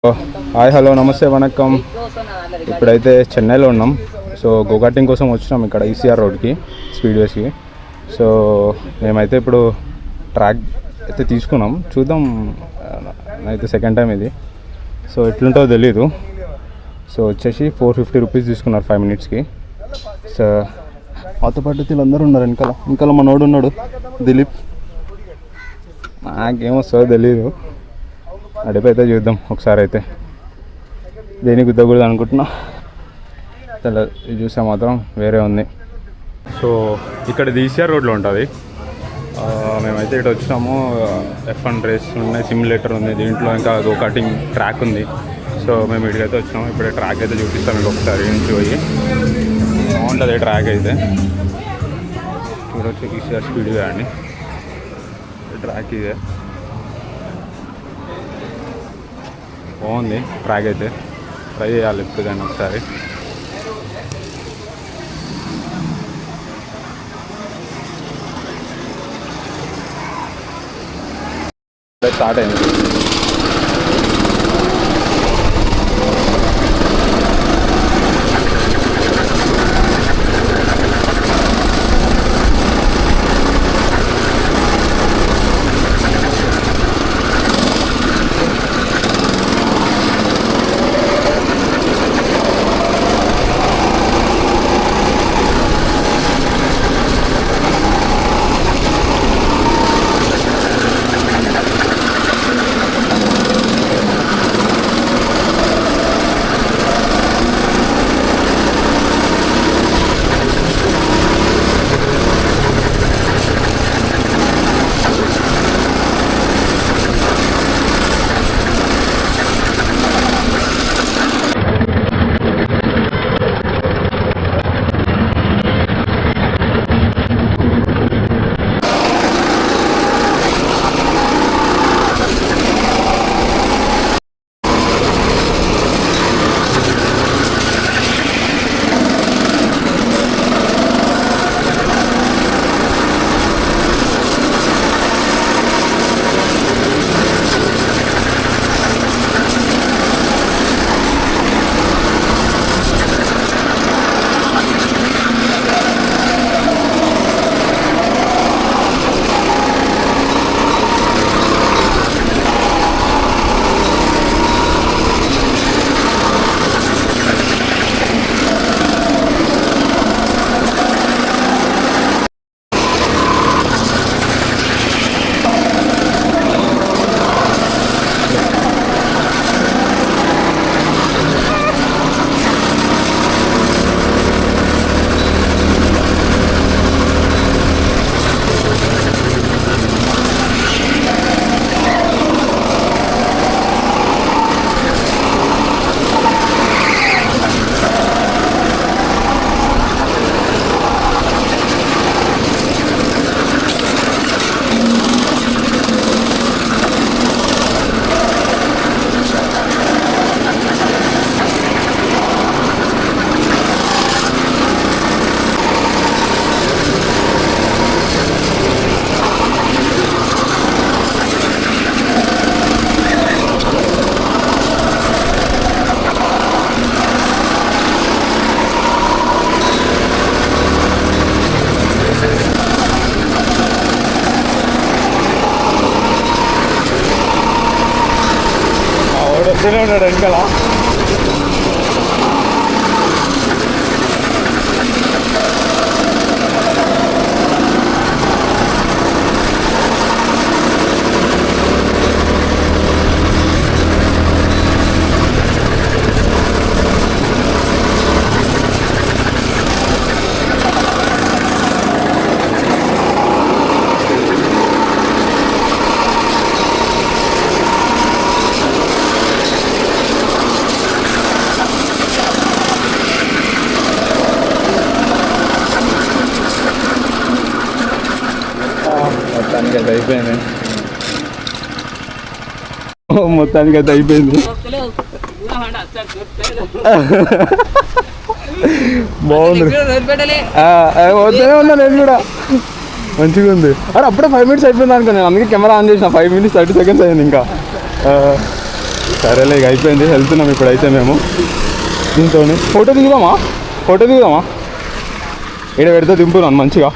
Hi hello నమస్తే వనక్కం. ఇప్పుడైతే చెన్నైలో ఉన్నాం. సో గోకాటింగ్ కోసం వచ్చినాం ఇక్కడ ఈసీఆర్ రోడ్కి, స్పీడ్వేస్కి. సో మేమైతే ఇప్పుడు ట్రాక్ అయితే తీసుకున్నాం, చూద్దాం. అయితే సెకండ్ టైం ఇది, సో ఎట్లుంటుందో తెలీదు. సో వచ్చేసి 450 రూపీస్ తీసుకున్నారు 5 మినిట్స్కి. సో మాతో పాటు వీళ్ళందరూ ఉన్నారు. వెనకాల మనోడు ఉన్నాడు, దిలీప్. నాకేమొస్తుందో తెలీదు, అడిపైతే చూద్దాం ఒకసారి. అయితే దేనికి గుద్దకూడదు అనుకుంటున్నా, ఇది చూస్తే మాత్రం వేరే ఉంది. సో ఇక్కడ ఈసీఆర్ రోడ్లో ఉంటుంది. మేమైతే ఇక్కడ వచ్చినాము. F1 రేస్ ఉన్నాయి, సిమ్యులేటర్ ఉంది, దీంట్లో ఇంకా గోకాటింగ్ ట్రాక్ ఉంది. సో మేము ఇక్కడికైతే వచ్చినాము. ఇప్పుడే ట్రాక్ అయితే చూపిస్తాం మీకు ఒకసారి నుంచి పోయి. బాగుంటుంది ట్రాక్ అయితే, చూడొచ్చు. ఈసీఆర్ స్పీడ్గా అండి ట్రాక్ ఇదే, బాగుంది ట్రాక్ అయితే. ట్రై చేయాలి ఇప్పుడు కానీ ఒకసారి. స్టార్ట్ అయింది. ఉన్నాడు వెనకాల. మొత్తానికి అయితే అయిపోయింది. బాగుంది, వద్దనే ఉన్నా నేను కూడా. మంచిగా ఉంది. అరే అప్పుడే 5 మినిట్స్ అయిపోయింది అనుకో. నేను అందుకే కెమెరా ఆన్ చేసిన. 5 మినిట్స్ 30 సెకండ్స్ అయింది ఇంకా. సరేలే ఇక అయిపోయింది, వెళ్తున్నాం ఇప్పుడైతే మేము దీంతో. ఫోటో దిగుదామా ఇక్కడ పెడితే దింపున్నాను మంచిగా.